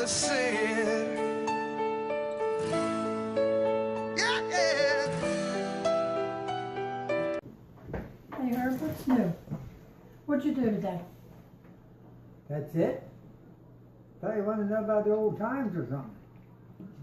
mother said. Yeah, yeah. Hey Herb, what's new? What'd you do today? That's it? Thought you wanted to know about the old times or something.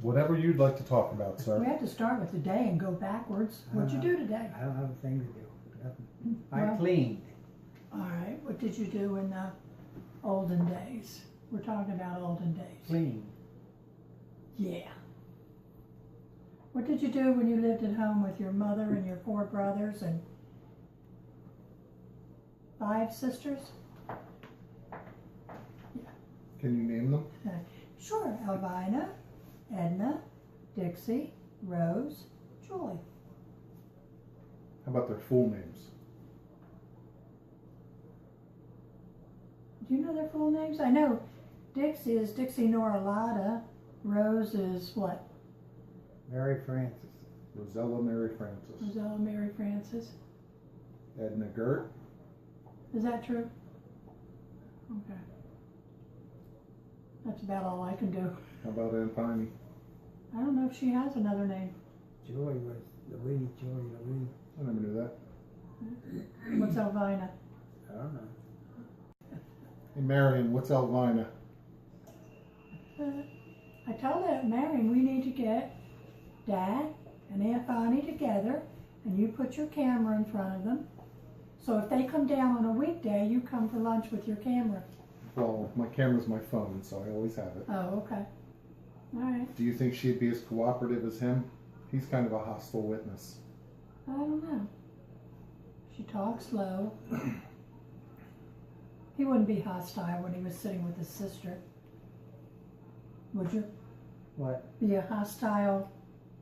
Whatever you'd like to talk about, We sir. have to start with the day and go backwards. What'd you do today? I don't have a thing to do. Nothing. I Well- cleaned. All right, what did you do in the olden days? We're talking about olden days. Cleaned. Yeah. What did you do when you lived at home with your mother and your 4 brothers and 5 sisters? Can you name them? Sure, Elvina, Edna, Dixie, Rose, Julie. How about their full names? Do you know their full names? I know Dixie is Dixie Nora Lotta. Rose is what? Mary Frances. Rosella Mary Frances. Rosella Mary Frances. Edna Gert. Is that true? Okay. That's about all I can do. How about Aunt Piney? I don't know if she has another name. Joy was Louise. Joy Louise. I never knew that. What's Elvina? I don't know. Hey, Marion, what's Elvina? I told Aunt Marion we need to get Dad and Aunt Bonnie together and you put your camera in front of them. So if they come down on a weekday, you come for lunch with your camera. Well, my camera's my phone, so I always have it. Oh, okay. All right. Do you think she'd be as cooperative as him? He's kind of a hostile witness. I don't know. She talks slow. He wouldn't be hostile when he was sitting with his sister. Would you? What? Be a hostile?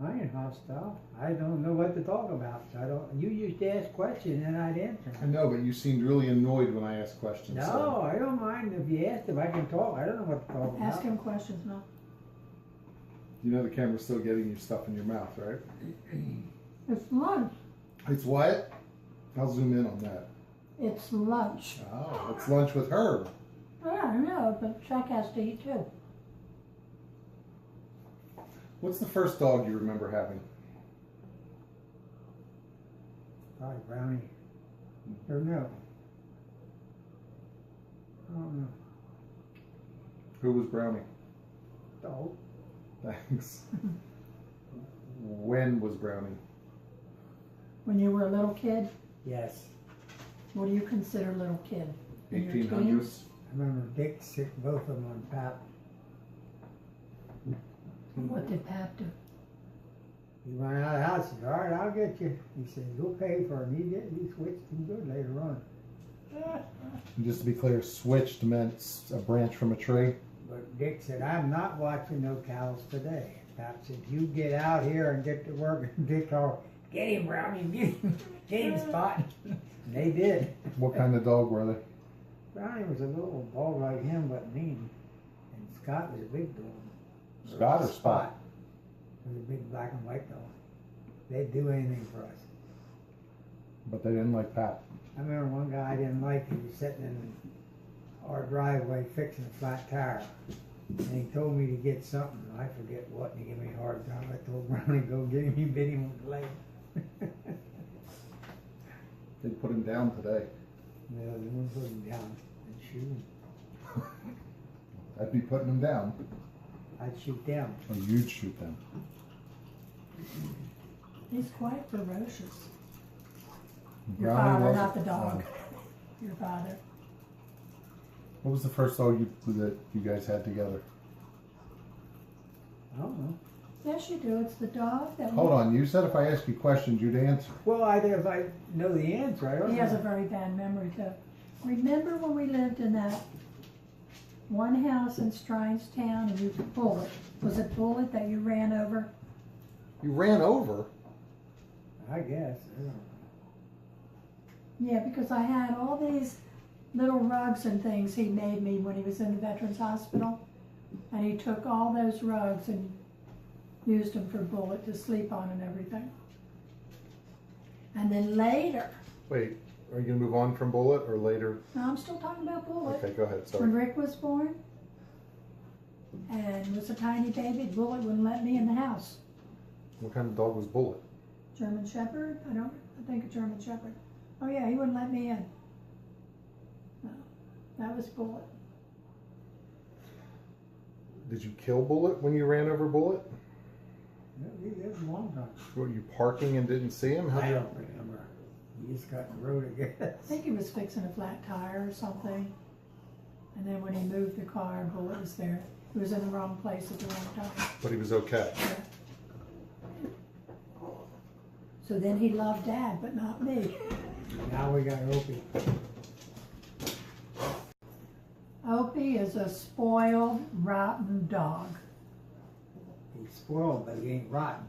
I ain't hostile. I don't know what to talk about. So I don't. You used to ask questions and I'd answer I them. know, but you seemed really annoyed when I asked questions. No, so- I don't mind if you ask if I can talk. I don't know what to talk about. Ask him questions, no? You know the camera's still getting you stuff in your mouth, right? It's lunch. It's what? I'll zoom in on that. It's lunch. Oh, it's lunch with Herb. Yeah, I know, but Chuck has to eat too. What's the first dog you remember having? Probably Brownie. Or no. I don't know. Who was Brownie? Dog. Thanks. When was Brownie? When you were a little kid, Yes. what do you consider little kid? In your 1800s? teens? I remember Dick sick both of them on pap. What did Pap do? He went out of the house. He said, "All right, I'll get you." He said, "You'll pay for him." He did. He switched him good later on. And just to be clear, switched meant a branch from a tree. But Dick said, "I'm not watching no cows today." Pap said, "You get out here and get to work." And Dick called, "Get him, Brownie, get him, Spot." And they did. What kind of dog were they? Brownie was a little dog like him, but mean. And Scott was a big dog. Scott or Spot? He was a big black and white dog. They'd do anything for us. But they didn't like Pat. I remember one guy I didn't like. He was sitting in our driveway fixing a flat tire. And he told me to get something. I forget what, and he gave me a hard time. I told Brownie to go get him. He bit him with the leg. They put him down today. No, they wouldn't put him down and shoot him. I'd be putting him down. I'd shoot them. Or you'd shoot them. He's quite ferocious. Your Brownie father, was- not the dog. Your father. What was the first dog that you guys had together? I don't know. Yes, you do. It's the dog that. Hold on, you said if I ask you questions, you'd answer. Well, if I know the answer, I don't He know. has a very bad memory too. Remember when we lived in that one house in Strinestown and you Bullet? Was it Bullet that you ran over? You ran over? I guess. I don't know. Yeah, because I had all these little rugs and things he made me when he was in the Veterans Hospital. And he took all those rugs and used them for Bullet to sleep on and everything. And then later, Wait, are you going to move on from Bullet or later? no, I'm still talking about Bullet. Okay, go ahead, sorry. When Rick was born, and was a tiny baby. Bullet wouldn't let me in the house. What kind of dog was Bullet? German Shepherd? I think a German Shepherd. Oh yeah, he wouldn't let me in. No, that was Bullet. Did you kill Bullet when you ran over Bullet? It was a long time. Were you parking and didn't see him? I don't remember. He just got in the road, I guess. I think he was fixing a flat tire or something. And then when he moved the car, Bullet was there. He was in the wrong place at the wrong time. But he was okay. Yeah. So then he loved Dad, but not me. Now we got Opie. Opie is a spoiled, rotten dog. He's spoiled, but he ain't rotten.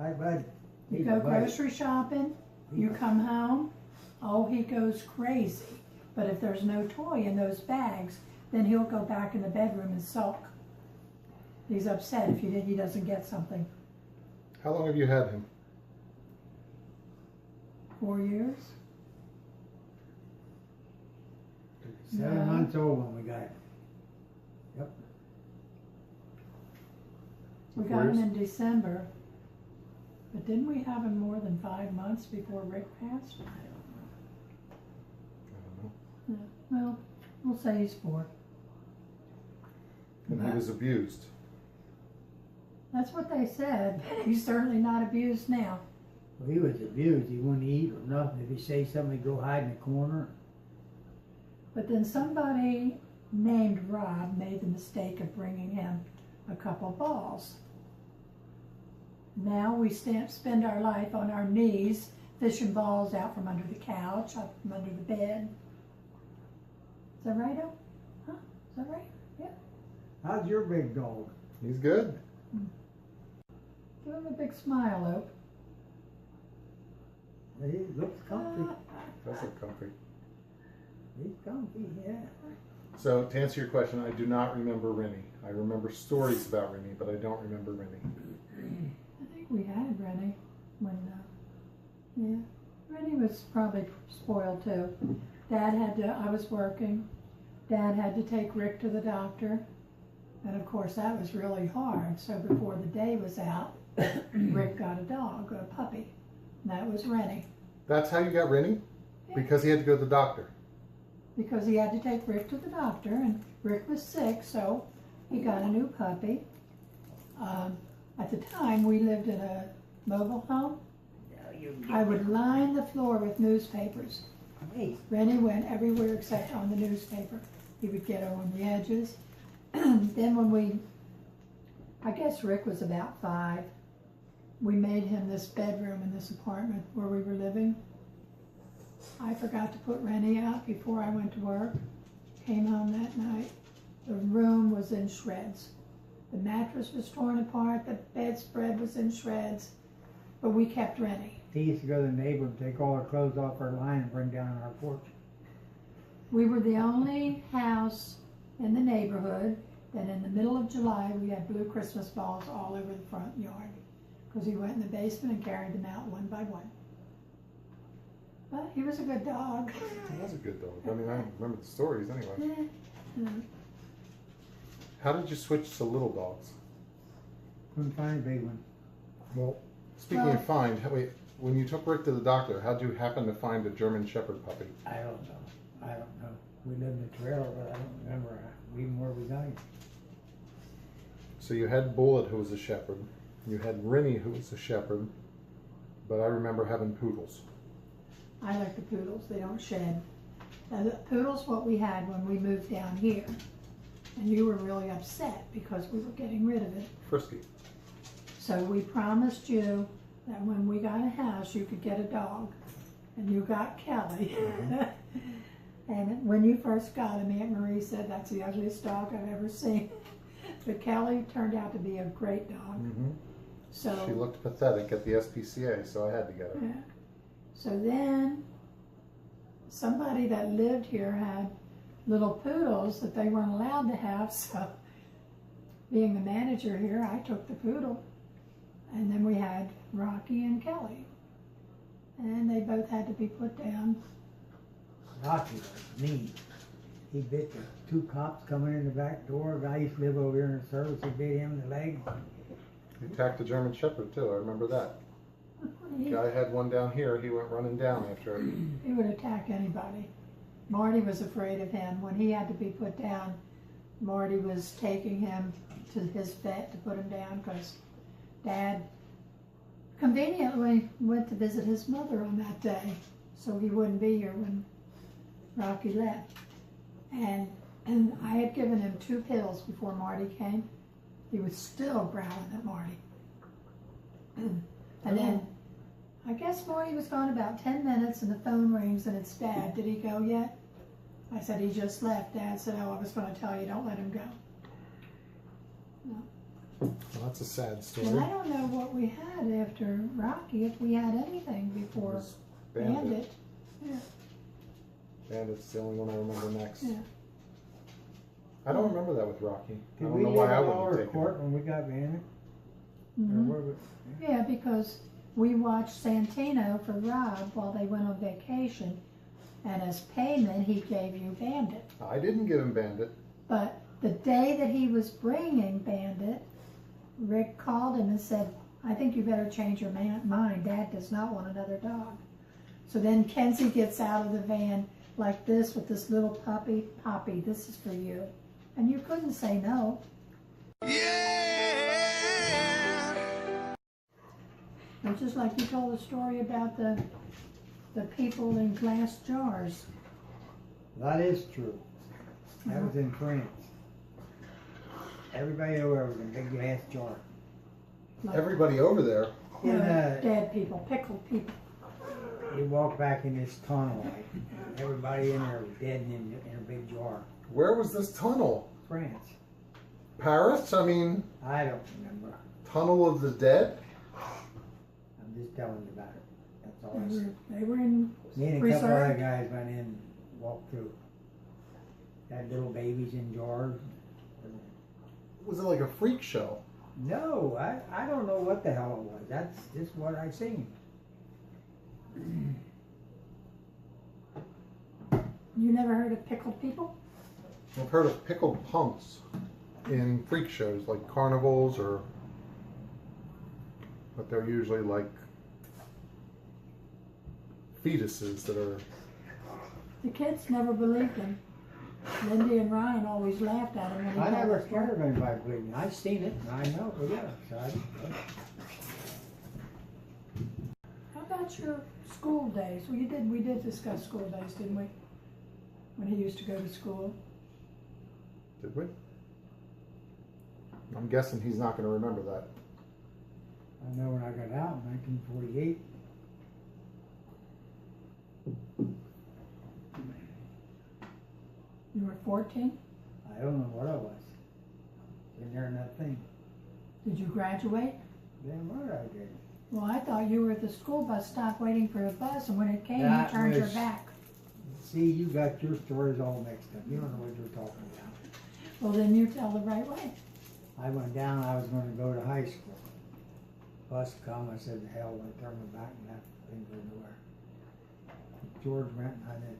Hi, bud. You He's go a bud. grocery shopping, you come home, oh, he goes crazy. But if there's no toy in those bags, then he'll go back in the bedroom and sulk. He's upset if he doesn't get something. How long have you had him? 4 years? 7 No. months old when we got him. Yep. We 4 got him years? in December. But didn't we have him more than 5 months before Rick passed? I don't know. Well, we'll say he's 4. And he was abused. That's what they said. He's certainly not abused now. Well, he was abused. He wouldn't eat or nothing. If you say something, he'd go hide in the corner. But then somebody named Rob made the mistake of bringing him a couple balls. Now we spend our life on our knees, fishing balls out from under the couch, up from under the bed. Is that right, O? Huh? Is that right? Yeah. How's your big dog? He's good. Give him a big smile, Ope. He looks comfy. That's look comfy. He's comfy, yeah. So to answer your question, I do not remember Rennie. I remember stories about Rennie, but I don't remember Rennie. I think we had Rennie when, yeah. Rennie was probably spoiled too. I was working. Dad had to take Rick to the doctor. And of course that was really hard. So before the day was out, Rick got a dog, a puppy. And that was Rennie. That's how you got Rennie? Yeah. Because he had to go to the doctor. Because he had to take Rick to the doctor, and Rick was sick, so he got a new puppy. At the time, we lived in a mobile home. I would line the floor with newspapers. Hey, Rennie went everywhere except on the newspaper. He would get on the edges. Then when I guess Rick was about 5, we made him this bedroom in this apartment where we were living. I forgot to put Rennie out before I went to work. Came home that night. The room was in shreds. The mattress was torn apart. The bedspread was in shreds. But we kept Rennie. he used to go to the neighbor and take all our clothes off our line and bring down on our porch. We were the only house in the neighborhood that in the middle of July we had blue Christmas balls all over the front yard. Because he went in the basement and carried them out one by one. But he was a good dog. He was a good dog. I mean, I remember the stories anyway. Yeah. How did you switch to little dogs? Couldn't find a big one. Well, speaking of find, wait, when you took Rick to the doctor, how'd you happen to find a German Shepherd puppy? I don't know. We lived in a trailer, but I don't remember even where we got him. So you had Bullet, who was a shepherd. You had Rennie, who was a shepherd. But I remember having poodles. I like the poodles. They don't shed. Now, the poodle's what we had when we moved down here. And you were really upset because we were getting rid of it. Frisky. So we promised you that when we got a house, you could get a dog. And you got Kelly. And when you first got him, Aunt Marie said, that's the ugliest dog I've ever seen. But Kelly turned out to be a great dog. Mm-hmm. So She looked pathetic at the SPCA, so I had to get her. yeah. So then somebody that lived here had little poodles that they weren't allowed to have. So being the manager here, I took the poodle. And then we had Rocky and Kelly. And they both had to be put down. Rocky was mean. He bit the two cops coming in the back door. A guy used to live over here in the service. He bit him in the leg. He attacked a German Shepherd too. I remember that. He, Guy had one down here. He went running down after it. he would attack anybody. Marty was afraid of him. When he had to be put down, Marty was taking him to his vet to put him down because Dad conveniently went to visit his mother on that day, so he wouldn't be here when Rocky left. And I had given him 2 pills before Marty came. He was still growling at Marty. And then I guess Marty was gone about 10 minutes and the phone rings and it's Dad. Did he go yet? I said, he just left. Dad said, oh, I was going to tell you, don't let him go. Well, that's a sad story. And I don't know what we had after Rocky, if we had anything It before was Bandit. Yeah, Bandit's the only one I remember next. yeah. I don't remember that with Rocky. I Did don't we know get why I an wouldn't hour have of taken court it. when we got Bandit? Mhm. Or were we? Yeah, because we watched Santino for Rob while they went on vacation, and as payment, he gave you Bandit. I didn't give him Bandit. But the day that he was bringing Bandit, Rick called him and said, I think you better change your mind. Dad does not want another dog. So then Kenzie gets out of the van like this with this little puppy. Poppy, this is for you. And you couldn't say no. Yeah. It's just like you told the story about the people in glass jars. That is true. That was in France. Everybody over there was in a big glass jar. Like, Everybody over there. In, dead people, pickled people. you walk back in this tunnel, like, everybody in there was dead and in a big jar. Where was this tunnel? France. Paris? I mean, I don't remember. Tunnel of the Dead? I'm just telling you about it. That's all I said. They were in Me and a couple reserve. other guys went in and walked through. Had little babies in jars. Was it like a freak show? No, I don't know what the hell it was. That's just what I seen. You never heard of pickled people? I've heard of pickled punks in freak shows like carnivals but they're usually like fetuses that are. The kids never believed him. Lindy and Ryan always laughed at him when he I told never the scared story. of anybody bleeding. I seen it and I know. Well, yeah. So How about your school days? Well, we did discuss school days, didn't we? When he used to go to school. Did we? I'm guessing he's not going to remember that. I know when I got out in 1948. You were 14? I don't know what I was. Been there in that thing. Did you graduate? Damn right I did. Well, I thought you were at the school bus stop waiting for a bus, and when it came, That you turned your was- back. See, you got your stories all mixed up. You don't know what you're talking about. Well, then you tell the right way. I went down, I was going to go to high school. Bus come, I said, hell, I turned my back and that thing go nowhere. George went and I did.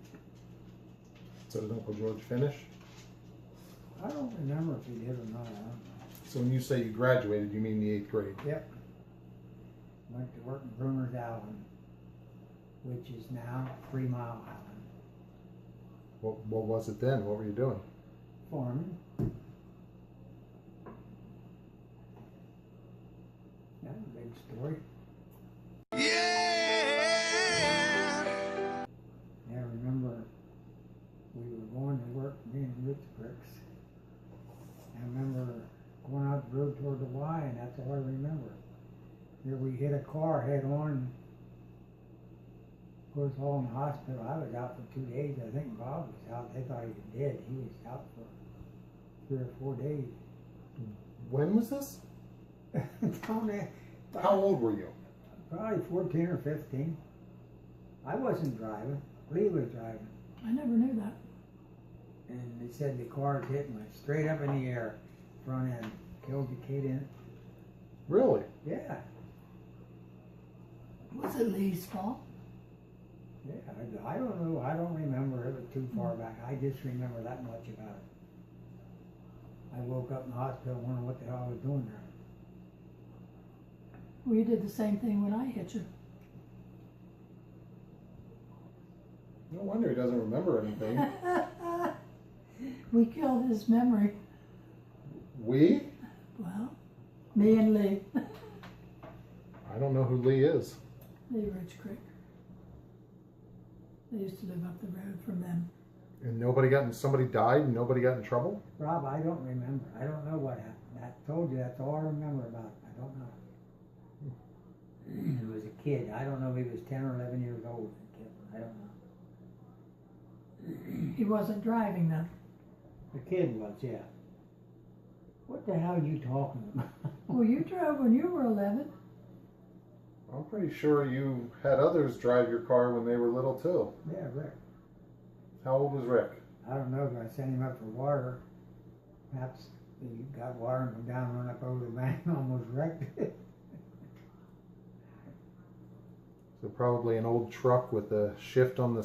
So did Uncle George finish? I don't remember if he did or not. I don't know. So when you say you graduated, you mean the 8th grade? Yep. Went to work in Bruner's Island, which is now 3 Mile Island. What was it then? What were you doing? Farming. That's a big story. Yeah. Yeah, I remember we were going to work, me and Rich Bricks. I remember going out the road toward the Y, and that's all I remember. Here we hit a car head on. Of course, all in the hospital. I was out for 2 days. I think Bob was out. They thought he was dead. He was out for 3 or 4 days. When was this? How old were you? Probably 14 or 15. I wasn't driving. Lee was driving. I never knew that. And they said the car hit and went straight up in the air, front end. Killed the kid in it. Really? Yeah. Was it Lee's fault? Yeah, I don't know. I don't remember it too far back. I just remember that much about it. I woke up in the hospital wondering what the hell I was doing there. We did the same thing when I hit you. No wonder he doesn't remember anything. We killed his memory. We? Well, me and Lee. I don't know who Lee is. Lee Ridge Creek. They used to live up the road from them. And somebody died and nobody got in trouble? Rob, I don't remember. I don't know what happened. I told you that's all I remember about it. I don't know. He was a kid. I don't know if he was 10 or 11 years old. I don't know. He wasn't driving though. The kid was, yeah. What the hell are you talking about? Well, you drove when you were 11. I'm pretty sure you had others drive your car when they were little too. Yeah, Rick. How old was Rick? I don't know if I sent him up for water. Perhaps he got water and come down, run up over the bank, and almost wrecked it. So probably an old truck with a shift on the I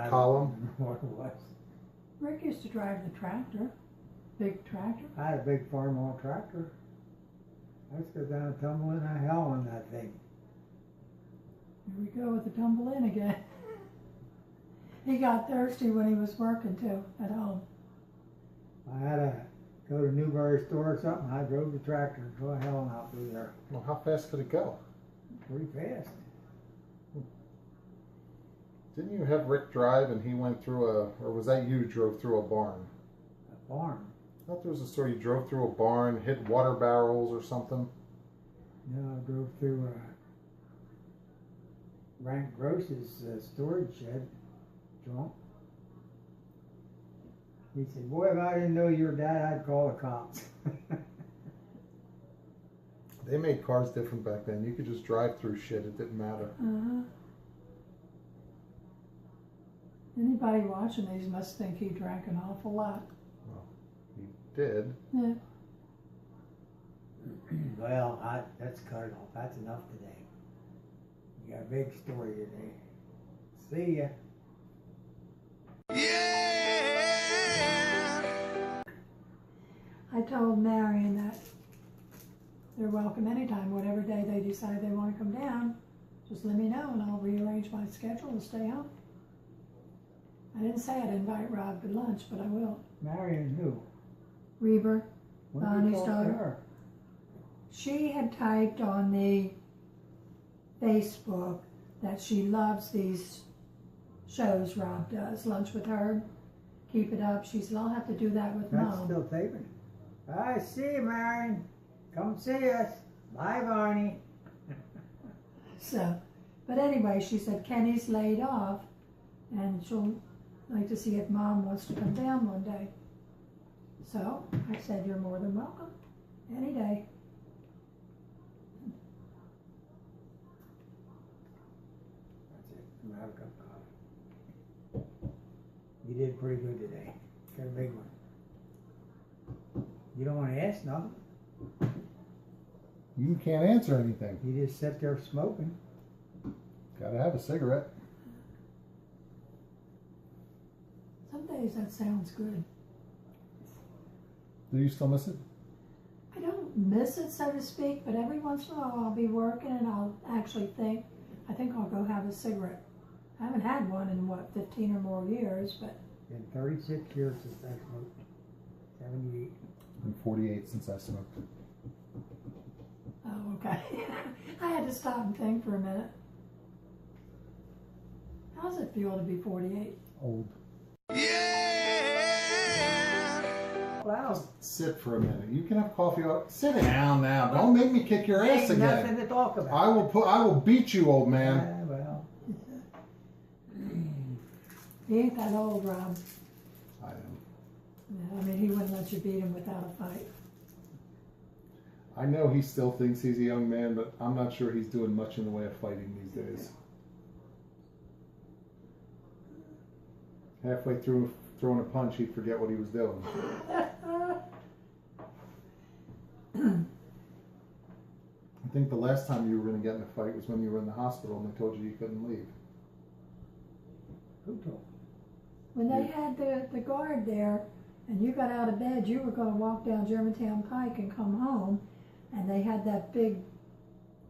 column. don't remember what it was. Rick used to drive the tractor. Big tractor. I had a big farm haul tractor. I used to go down and tumble in the hell on that thing. Here we go with the tumble in again. He got thirsty when he was working too at home. I had to go to Newberry store or something. I drove the tractor and go to hell and out through there. Well, how fast could it go? Pretty fast. Didn't you have Rick drive and he went through or was that you drove through a barn? A barn. I thought there was a story you drove through a barn, hit water barrels or something. No, I drove through Rank Gross's storage shed, drunk. He said, boy, if I didn't know you were dad, I'd call the cops. They made cars different back then. You could just drive through shit. It didn't matter. Anybody watching these must think he drank an awful lot. Well, he did. Yeah. Well, let's cut it off. That's enough today. You got a big story today. See ya. Yeah. I told Marion that they're welcome anytime, whatever day they decide they want to come down. Just let me know and I'll rearrange my schedule to stay home. I didn't say I'd invite Rob to lunch, but I will. Marion who? Reber, When did Bonnie's you talk to daughter. her? She had typed on the Facebook that she loves these shows Rob does. Lunch with Herb. Keep it up. She said, I'll have to do that with That's Mom. still taping. I see you, Marion. Come see us. Bye, Barney. So, but anyway, she said Kenny's laid off and she'll like to see if Mom wants to come down one day. So I said, you're more than welcome. Any day. That's it. I'm gonna have a cup of coffee. You did pretty good today. Got a big one. You don't want to ask nothing. You can't answer anything. You just sit there smoking. Gotta have a cigarette. Some days that sounds good. Do you still miss it? I don't miss it, so to speak, but every once in a while I'll be working and I'll actually think, I think I'll go have a cigarette. I haven't had one in, 15 or more years, but... Been 36 years since I smoked. 78. And 48 since I smoked. Oh, okay. I had to stop and think for a minute. How does it feel to be 48? Old. Yeah. Wow. Just sit for a minute. You can have coffee. Sit down now. Don't make me kick your ass Ain't nothing again. to talk about. I will beat you, old man. Yeah, well. He ain't that old, Rob. I am. Yeah, I mean, he wouldn't let you beat him without a fight. I know he still thinks he's a young man, but I'm not sure he's doing much in the way of fighting these days. Halfway through throwing a punch, he'd forget what he was doing. I think the last time you were going to get in a fight was when you were in the hospital and they told you you couldn't leave. Who told? When they had the guard there, and you got out of bed, you were gonna walk down Germantown Pike and come home, and they had that big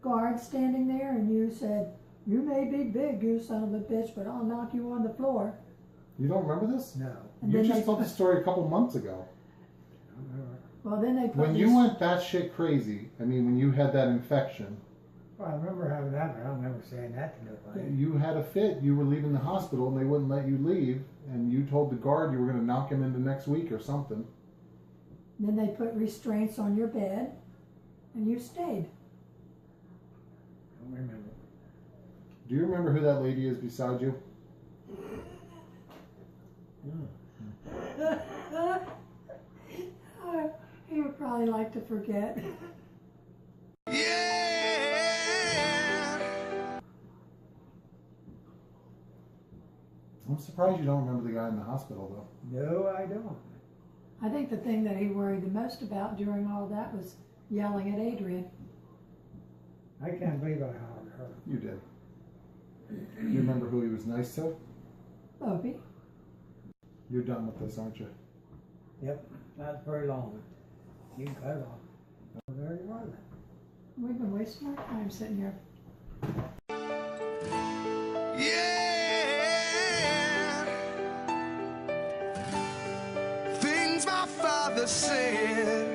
guard standing there, and you said, "You may be big, you son of a bitch, but I'll knock you on the floor." You don't remember this? No. And You then just they told the put- story a couple months ago. I don't remember. Well, then they put When these- you went batshit crazy, I mean, when you had that infection, Well, I remember having that, but I don't remember saying that to nobody. you had a fit. You were leaving the hospital, and they wouldn't let you leave. And you told the guard you were going to knock him into next week or something. Then they put restraints on your bed, and you stayed. I don't remember. Do you remember who that lady is beside you? He would probably like to forget. Yeah. I'm surprised you don't remember the guy in the hospital, though. No, I don't. I think the thing that he worried the most about during all that was yelling at Adrian. I can't believe I hollered at her. You did. You remember who he was nice to? Bobby. You're done with this, aren't you? Yep, not very long. You can cut it off. Not very long. We've been wasting our time sitting here. Yeah. Things my father said.